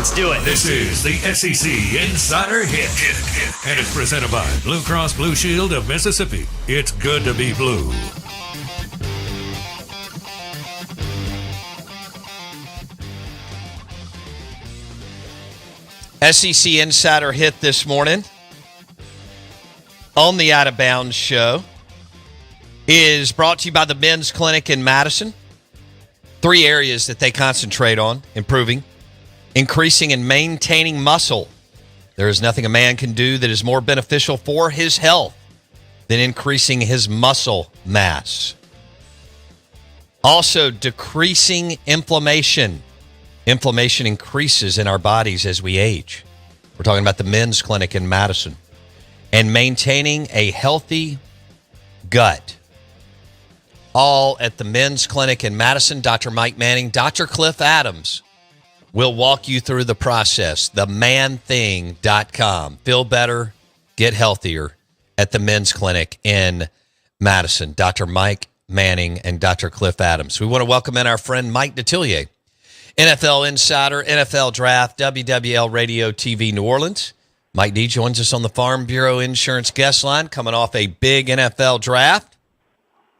Let's do it. This is the SEC Insider Hit. And it's presented by Blue Cross Blue Shield of Mississippi. It's good to be blue. SEC Insider Hit this morning on the Out of Bounds show is brought to you by the Men's Clinic in Madison. 3 areas that they concentrate on: improving, increasing, and maintaining muscle. There is nothing a man can do that is more beneficial for his health than increasing his muscle mass. Also, decreasing inflammation. Inflammation increases in our bodies as we age. We're talking about the Men's Clinic in Madison. And maintaining a healthy gut. All at the Men's Clinic in Madison. Dr. Mike Manning, Dr. Cliff Adams will walk you through the process. themanthing.com. Feel better, get healthier at the Men's Clinic in Madison. Dr. Mike Manning and Dr. Cliff Adams. We want to welcome in our friend Mike Detillier, NFL Insider, NFL Draft, WWL Radio TV New Orleans. Mike D joins us on the Farm Bureau Insurance guest line, coming off a big NFL draft.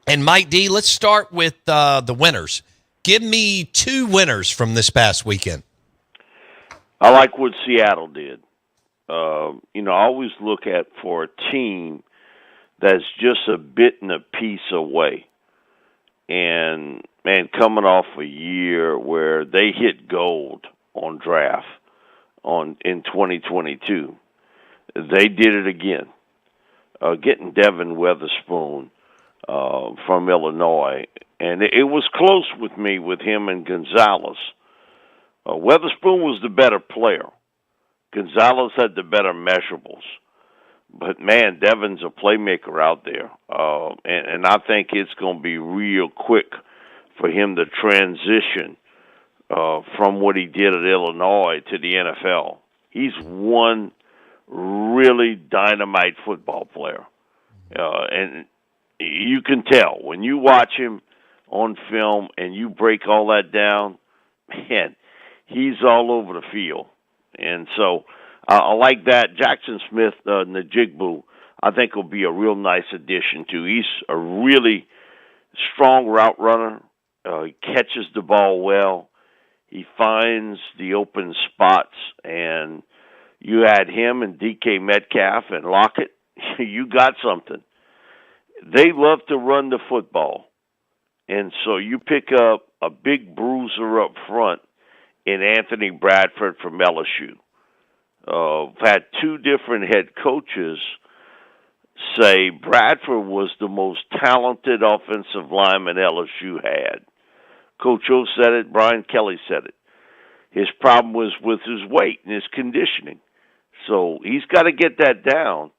And Mike D, let's start with the winners. Give me 2 winners from this past weekend. I like what Seattle did. I always look at for a team that's just a bit and a piece away. And, man, coming off a year where they hit gold on draft in 2022, they did it again. Getting Devin Witherspoon from Illinois, and it was close with me with him and Gonzalez. Witherspoon was the better player. Gonzalez had the better measurables. But, man, Devin's a playmaker out there. And I think it's going to be real quick for him to transition from what he did at Illinois to the NFL. He's one really dynamite football player. And you can tell when you watch him on film and you break all that down, man, he's all over the field. And so I like that. Jackson Smith, Najigbu, I think will be a real nice addition too. He's a really strong route runner. He catches the ball well. He finds the open spots, and you add him and DK Metcalf and Lockett, you got something. They love to run the football, and so you pick up a big bruiser up front in Anthony Bradford from LSU. Had 2 different head coaches say Bradford was the most talented offensive lineman LSU had. Coach O said it, Brian Kelly said it. His problem was with his weight and his conditioning. So he's got to get that down,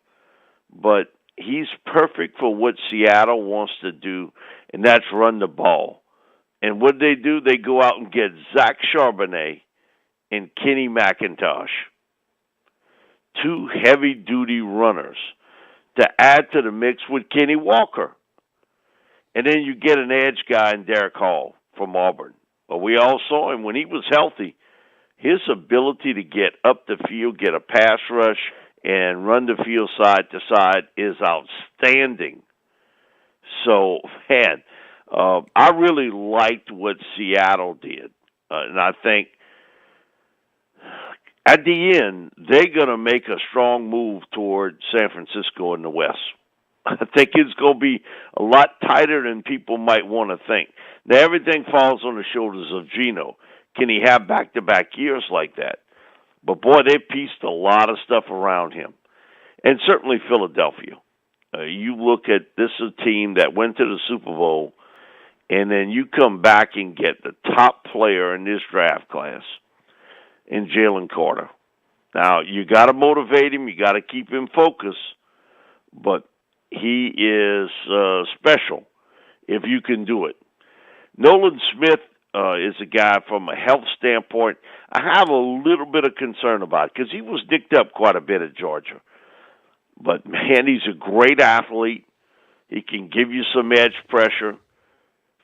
but he's perfect for what Seattle wants to do, and that's run the ball. And what they do, they go out and get Zach Charbonnet and Kenny McIntosh, 2 heavy-duty runners to add to the mix with Kenny Walker. And then you get an edge guy in Derek Hall from Auburn. But we all saw him when he was healthy. His ability to get up the field, get a pass rush, and run the field side to side is outstanding. So, man, I really liked what Seattle did. And I think at the end, they're going to make a strong move toward San Francisco in the West. I think it's going to be a lot tighter than people might want to think. Now, everything falls on the shoulders of Geno. Can he have back-to-back years like that? But, boy, they pieced a lot of stuff around him. And certainly Philadelphia. You look at this is a team that went to the Super Bowl, and then you come back and get the top player in this draft class in Jalen Carter. Now, you got to motivate him. You got to keep him focused. But he is special if you can do it. Nolan Smith is a guy from a health standpoint I have a little bit of concern about because he was nicked up quite a bit at Georgia. But, man, he's a great athlete. He can give you some edge pressure.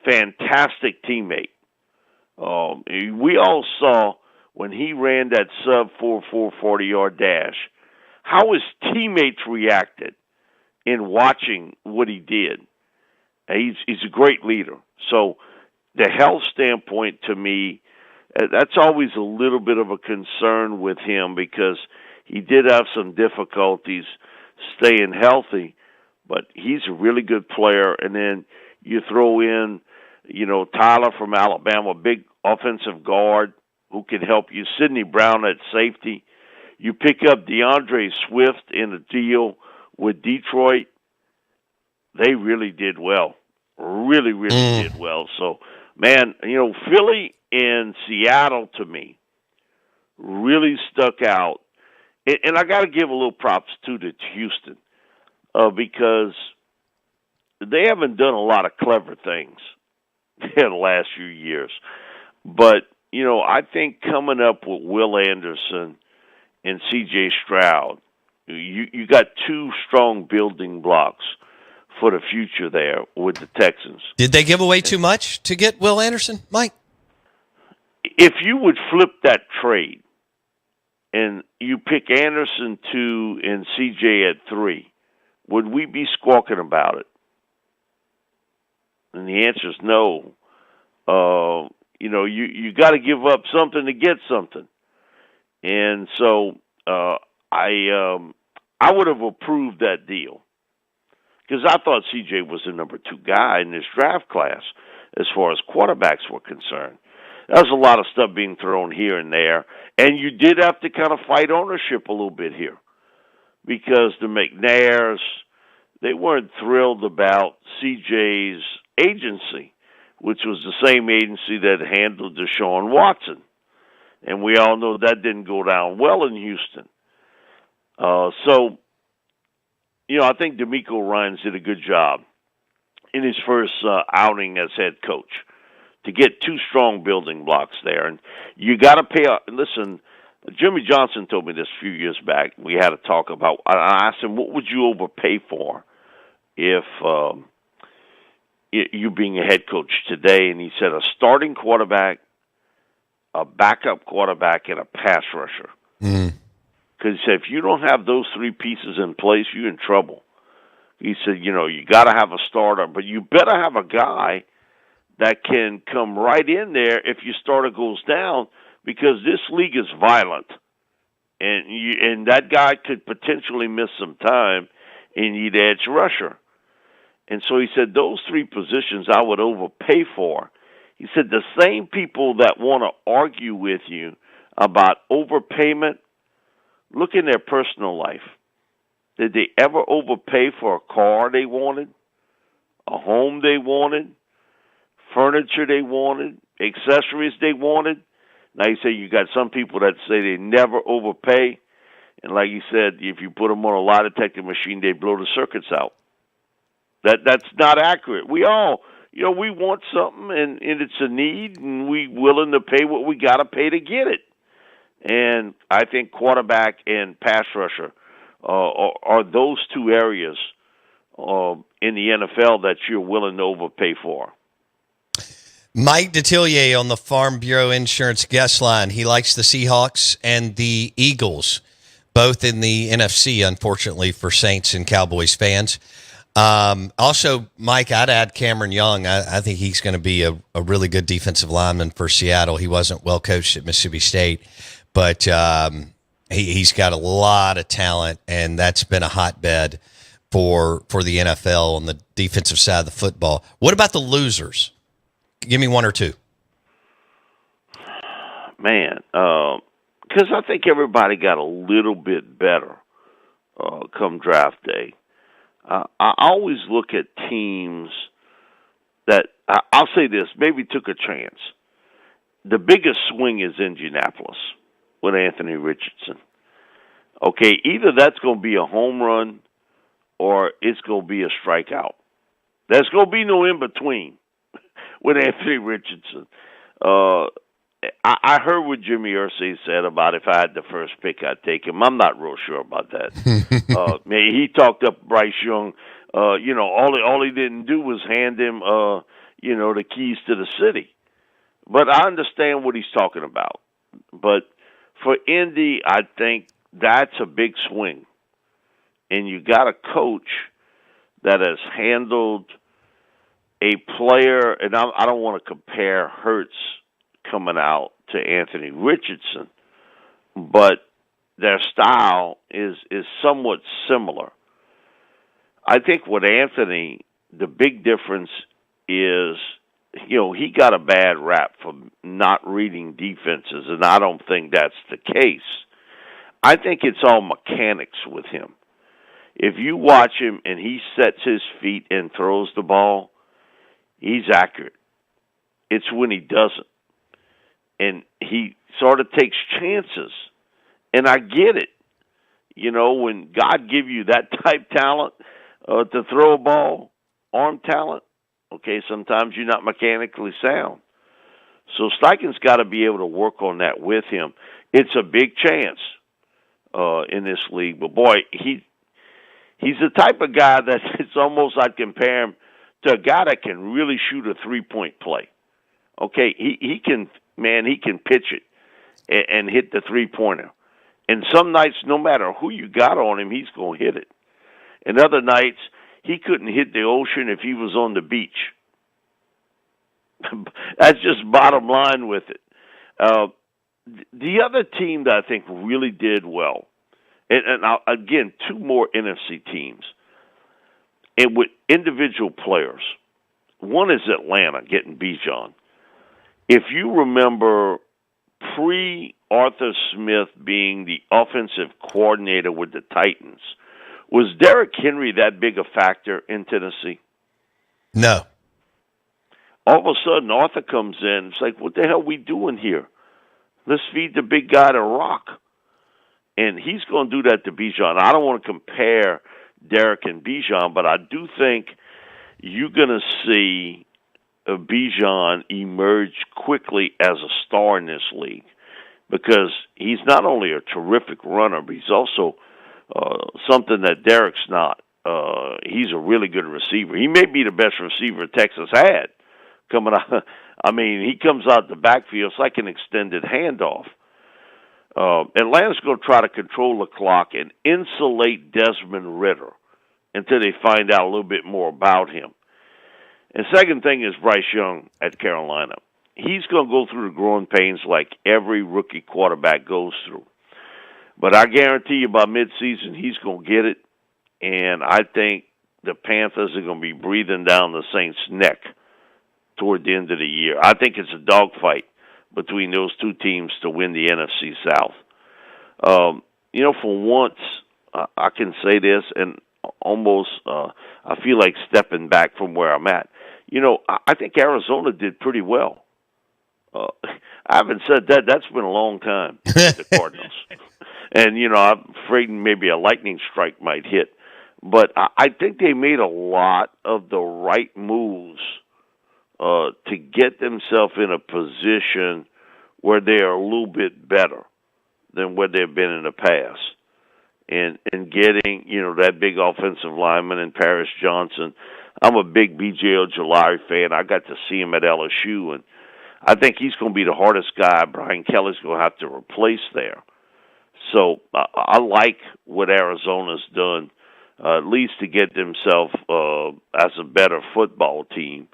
Fantastic teammate. We all saw when he ran that sub-4 40-yard dash, how his teammates reacted in watching what he did. He's a great leader. So the health standpoint, to me, that's always a little bit of a concern with him because he did have some difficulties staying healthy, but he's a really good player. And then you throw in, Tyler from Alabama, big offensive guard who can help you. Sidney Brown at safety. You pick up DeAndre Swift in a deal with Detroit. They really did well. Really did well. So, man, Philly and Seattle, to me, really stuck out. And I got to give a little props, too, to Houston because they haven't done a lot of clever things in the last few years. But, I think coming up with Will Anderson and C.J. Stroud, you got two strong building blocks for the future there with the Texans. Did they give away too much to get Will Anderson, Mike? If you would flip that trade and you pick Anderson 2 and CJ at 3, would we be squawking about it? And the answer is no. You got to give up something to get something. And so I would have approved that deal because I thought CJ was the number 2 guy in this draft class as far as quarterbacks were concerned. There was a lot of stuff being thrown here and there, and you did have to kind of fight ownership a little bit here because the McNairs, they weren't thrilled about CJ's agency, which was the same agency that handled Deshaun Watson. And we all know that didn't go down well in Houston. I think DeMeco Ryans did a good job in his first outing as head coach to get 2 strong building blocks there. And you got to pay – listen, Jimmy Johnson told me this a few years back. We had a talk about – I asked him, what would you overpay for if you being a head coach today? And he said a starting quarterback, a backup quarterback, and a pass rusher. Because he said, if you don't have those 3 pieces in place, you're in trouble. He said, you got to have a starter, but you better have a guy that can come right in there if your starter goes down because this league is violent. And that guy could potentially miss some time and need edge rusher. And so he said, those 3 positions I would overpay for. He said, the same people that want to argue with you about overpayment, look in their personal life. Did they ever overpay for a car they wanted, a home they wanted, furniture they wanted, accessories they wanted? Now you say you got some people that say they never overpay. And like you said, if you put them on a lie detector machine, they blow the circuits out. That's not accurate. We all, we want something and it's a need and we willing to pay what we got to pay to get it. And I think quarterback and pass rusher are those 2 areas in the NFL that you're willing to overpay for. Mike Detillier on the Farm Bureau Insurance guest line. He likes the Seahawks and the Eagles, both in the NFC, unfortunately, for Saints and Cowboys fans. Also, Mike, I'd add Cameron Young. I think he's going to be a really good defensive lineman for Seattle. He wasn't well coached at Mississippi State, but he's got a lot of talent, and that's been a hotbed for the NFL on the defensive side of the football. What about the losers? Give me 1 or 2. Man, because I think everybody got a little bit better come draft day. I always look at teams that, I'll say this, maybe took a chance. The biggest swing is Indianapolis with Anthony Richardson. Okay, either that's going to be a home run or it's going to be a strikeout. There's going to be no in-between with Anthony Richardson. I heard what Jimmy Irsay said about if I had the first pick, I'd take him. I'm not real sure about that. He talked up Bryce Young. All he didn't do was hand him, the keys to the city. But I understand what he's talking about. But for Indy, I think that's a big swing. And you got a coach that has handled a player, and I don't want to compare Hurts coming out to Anthony Richardson, but their style is somewhat similar. I think with Anthony, the big difference is, he got a bad rap for not reading defenses, and I don't think that's the case. I think it's all mechanics with him. If you watch him and he sets his feet and throws the ball, he's accurate. It's when he doesn't. And he sort of takes chances. And I get it. When God give you that type talent to throw a ball, arm talent, okay, sometimes you're not mechanically sound. So Steichen's got to be able to work on that with him. It's a big chance in this league. But, boy, he's the type of guy that it's almost I'd compare him to a guy that can really shoot a three-point play. Okay, he can pitch it and hit the three-pointer. And some nights, no matter who you got on him, he's going to hit it. And other nights, he couldn't hit the ocean if he was on the beach. That's just bottom line with it. The other team that I think really did well, and again, two more NFC teams, and with individual players. One is Atlanta getting Bijan. If you remember, pre-Arthur Smith being the offensive coordinator with the Titans, was Derrick Henry that big a factor in Tennessee? No. All of a sudden, Arthur comes in. It's like, what the hell are we doing here? Let's feed the big guy to rock. And he's going to do that to Bijan. I don't want to compare Derrick and Bijan, but I do think you're going to see Bijan emerge quickly as a star in this league because he's not only a terrific runner, but he's also something that Derrick's not. He's a really good receiver. He may be the best receiver Texas had coming out. I mean, he comes out the backfield. It's like an extended handoff. Atlanta's going to try to control the clock and insulate Desmond Ridder until they find out a little bit more about him. And second thing is Bryce Young at Carolina. He's going to go through the growing pains like every rookie quarterback goes through. But I guarantee you by midseason he's going to get it, and I think the Panthers are going to be breathing down the Saints' neck toward the end of the year. I think it's a dogfight between those two teams to win the NFC South. For once, I can say this, and almost I feel like stepping back from where I'm at. I think Arizona did pretty well. I haven't said that. That's been a long time, the Cardinals. And, I'm afraid maybe a lightning strike might hit. But I think they made a lot of the right moves to get themselves in a position where they are a little bit better than where they've been in the past. And getting, that big offensive lineman in Paris Johnson. I'm a big B.J. Ojolari fan. I got to see him at LSU, and I think he's going to be the hardest guy Brian Kelly's going to have to replace there. So I like what Arizona's done, at least to get themselves as a better football team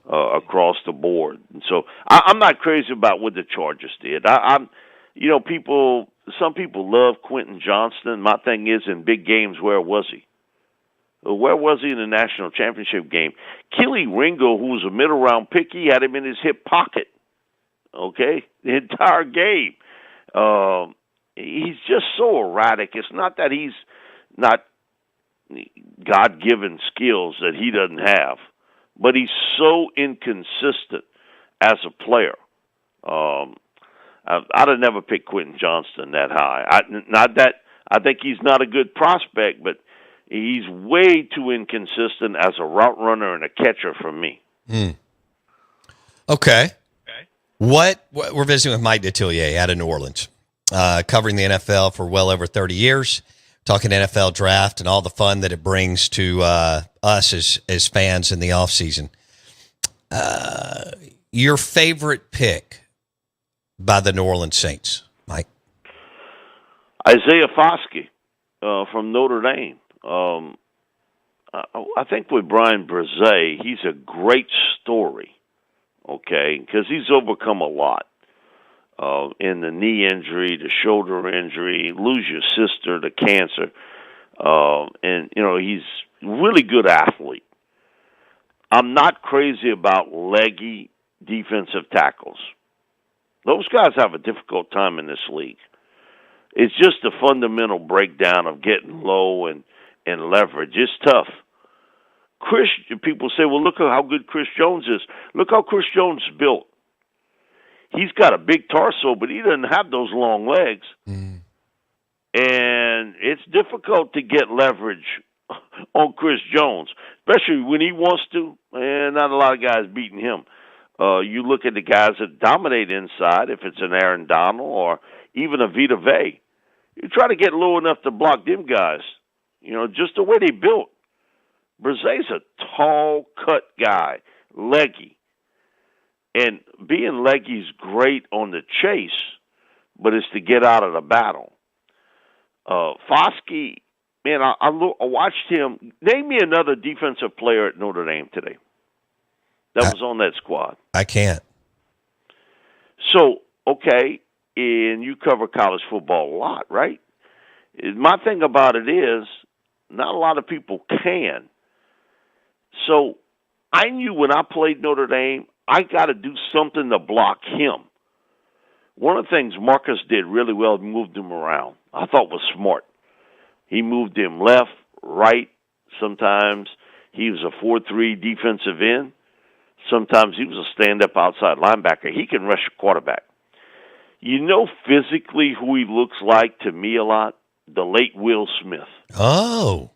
across the board. And so I'm not crazy about what the Chargers did. Some people love Quentin Johnston. My thing is, in big games, where was he? Where was he in the national championship game? Keely Ringo, who was a middle-round pick, he had him in his hip pocket, okay, the entire game. He's just so erratic. It's not that he's not God-given skills that he doesn't have, but he's so inconsistent as a player. I'd have never picked Quentin Johnston that high. I think he's not a good prospect, but he's way too inconsistent as a route runner and a catcher for me. Okay. We're visiting with Mike Detillier out of New Orleans, covering the NFL for well over 30 years, talking NFL draft and all the fun that it brings to us as fans in the offseason. Your favorite pick by the New Orleans Saints, Mike? Isaiah Foskey from Notre Dame. I think with Brian Brzee, he's a great story, okay, because he's overcome a lot. In the knee injury, the shoulder injury, lose your sister to cancer. And, he's a really good athlete. I'm not crazy about leggy defensive tackles. Those guys have a difficult time in this league. It's just a fundamental breakdown of getting low and leverage. It's tough. People say, well, look at how good Chris Jones is. Look how Chris Jones is built. He's got a big torso, but he doesn't have those long legs. Mm. And it's difficult to get leverage on Chris Jones, especially when he wants to. And not a lot of guys beating him. You look at the guys that dominate inside, if it's an Aaron Donald or even a Vita Vea. You try to get low enough to block them guys. Just the way they built. Brezee's a tall, cut guy, leggy. And being leggy's great on the chase, but it's to get out of the battle. Foskey, man, I watched him. Name me another defensive player at Notre Dame today that was on that squad. I can't. So, okay, and you cover college football a lot, right? My thing about it is not a lot of people can. So I knew when I played Notre Dame, I got to do something to block him. One of the things Marcus did really well, moved him around. I thought was smart. He moved him left, right. Sometimes he was a 4-3 defensive end. Sometimes he was a stand-up outside linebacker. He can rush a quarterback. Physically who he looks like to me a lot? The late Will Smith. Oh,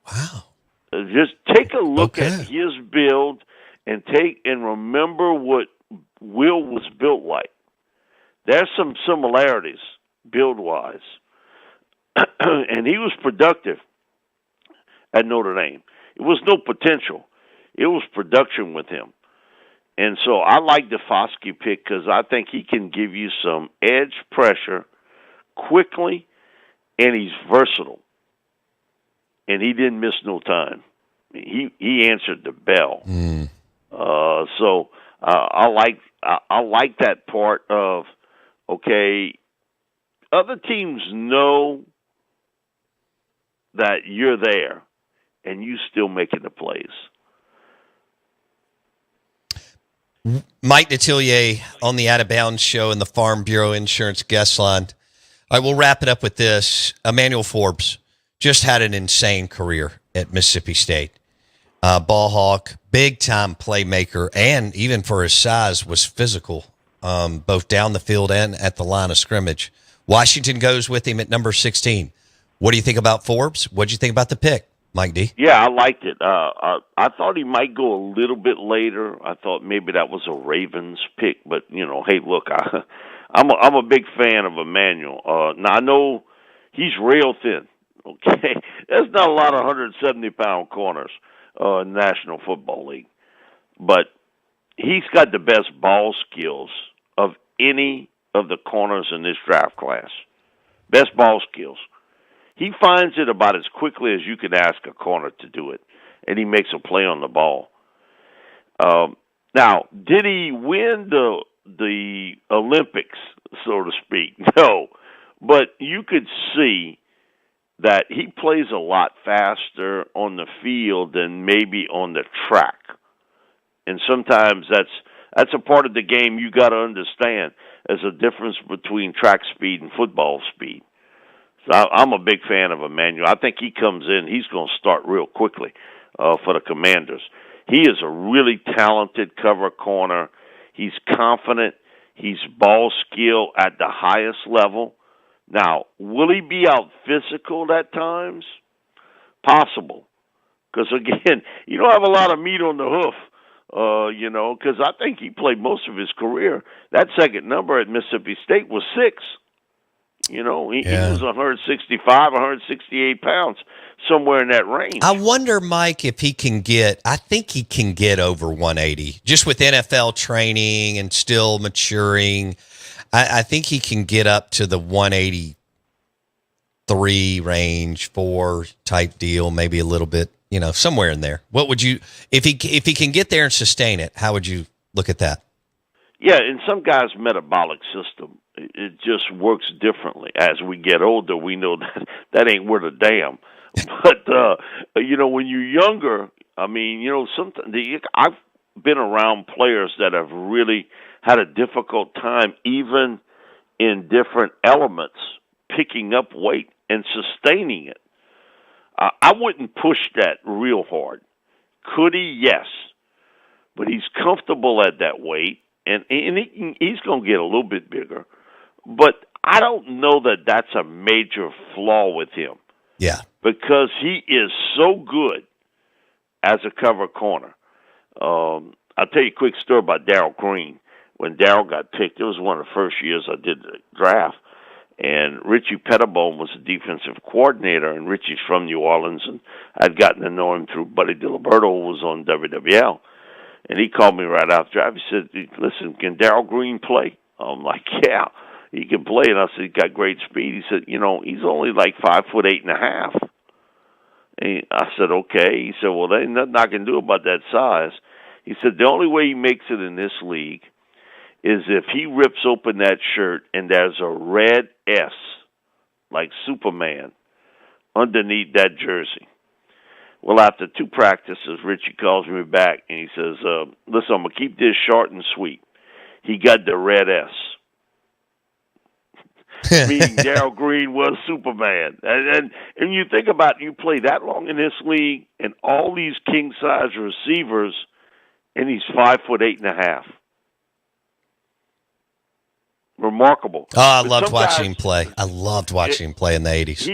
wow. Just take a look at his build and remember what Will was built like. There's some similarities build-wise. And he was productive at Notre Dame. It was no potential. It was production with him. And so I like the Foskey pick because I think he can give you some edge pressure quickly, and he's versatile. And he didn't miss no time. He answered the bell. Mm. So I like that part of, okay, other teams know that you're there, and you still making the plays. Mike Detillier on the Out of Bounds show and the Farm Bureau Insurance guest line. All right, we'll wrap it up with this. Emmanuel Forbes just had an insane career at Mississippi State. Ball hawk, big-time playmaker, and even for his size, was physical, both down the field and at the line of scrimmage. Washington goes with him at number 16. What do you think about Forbes? What do you think about the pick, Mike D? Yeah, I liked it. I thought he might go a little bit later. I thought maybe that was a Ravens pick, but, hey, look, I'm a big fan of Emmanuel. Now, I know he's real thin, okay? There's not a lot of 170-pound corners in the National Football League. But he's got the best ball skills of any of the corners in this draft class. Best ball skills. He finds it about as quickly as you can ask a corner to do it, and he makes a play on the ball. Now, did he win the Olympics, so to speak? No. But you could see that he plays a lot faster on the field than maybe on the track. And sometimes that's a part of the game you got to understand. There's a difference between track speed and football speed. So I'm a big fan of Emmanuel. I think he comes in, he's going to start real quickly for the Commanders. He is a really talented cover corner. He's confident. He's ball skill at the highest level. Now, will he be out physical at times? Possible. Because, again, you don't have a lot of meat on the hoof, because I think he played most of his career. That second number at Mississippi State was 6. He was 165, 168 pounds, somewhere in that range. I wonder, Mike, if he can I think he can get over 180, just with NFL training and still maturing. I think he can get up to the 183 range, 4 type deal, maybe a little bit, somewhere in there. What would you, if he can get there and sustain it, how would you look at that? Yeah, in some guys' metabolic system, it just works differently. As we get older, we know that ain't worth a damn. But, when you're younger, sometimes I've been around players that have really had a difficult time, even in different elements, picking up weight and sustaining it. I wouldn't push that real hard. Could he? Yes. But he's comfortable at that weight, and he's going to get a little bit bigger. But I don't know that that's a major flaw with him. Yeah. Because he is so good as a cover corner. I'll tell you a quick story about Darryl Green. When Darryl got picked, it was one of the first years I did the draft. And Richie Pettibone was the defensive coordinator, and Richie's from New Orleans, and I'd gotten to know him through Buddy DiLiberto, who was on WWL. And he called me right after draft. He said, "Listen, can Darryl Green play?" I'm like, "Yeah, he can play." And I said, "He got great speed." He said, "He's only like 5'8.5". And I said, "Okay." He said, "Well, there ain't nothing I can do about that size." He said, "The only way he makes it in this league is if he rips open that shirt and there's a red S, like Superman, underneath that jersey." Well, after 2 practices, Richie calls me back, and he says, "Listen, I'm going to keep this short and sweet. He got the red S." Meaning Darryl Green was Superman. And you think about it, you play that long in this league, and all these king-size receivers, and he's 5'8.5". Remarkable. Oh, I loved watching him play. I loved watching him play in the 80s.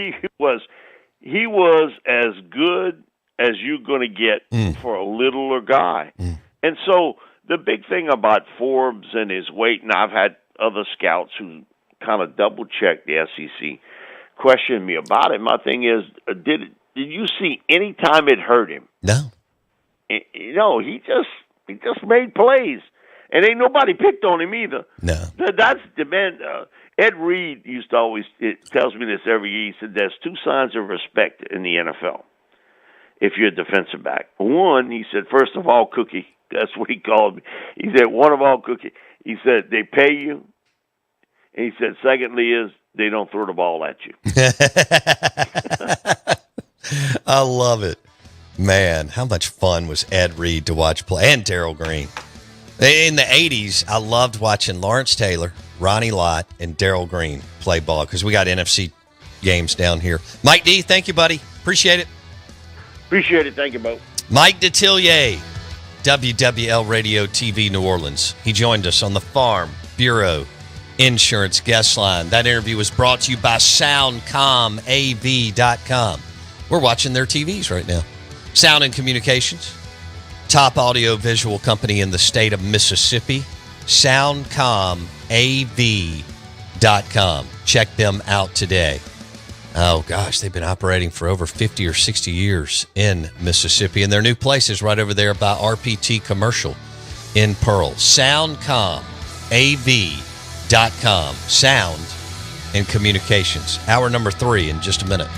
He was as good as you're going to get for a littler guy. And so the big thing about Forbes and his weight, and I've had other scouts who kind of double-check the SEC question me about it. My thing is, did you see any time it hurt him? No. He just made plays. And ain't nobody picked on him either. No. That's the man. Ed Reed used to always tells me this every year. He said there's 2 signs of respect in the NFL if you're a defensive back. One, he said, first of all, cookie. That's what he called me. He said, one of all, cookie. He said, they pay you. And he said, secondly is they don't throw the ball at you. I love it. Man, how much fun was Ed Reed to watch play, and Darryl Green. In the 80s, I loved watching Lawrence Taylor, Ronnie Lott, and Darryl Green play ball because we got NFC games down here. Mike D, thank you, buddy. Appreciate it. Appreciate it. Thank you, Bo. Mike Detillier, WWL Radio TV New Orleans. He joined us on the Farm Bureau Insurance Guest Line. That interview was brought to you by SoundcomAV.com. We're watching their TVs right now. Sound and Communications. Top audio-visual company in the state of Mississippi, SoundcomAV.com. Check them out today. Oh, gosh, they've been operating for over 50 or 60 years in Mississippi, and their new place is right over there by RPT Commercial in Pearl. SoundcomAV.com. Sound and Communications. Hour number 3 in just a minute.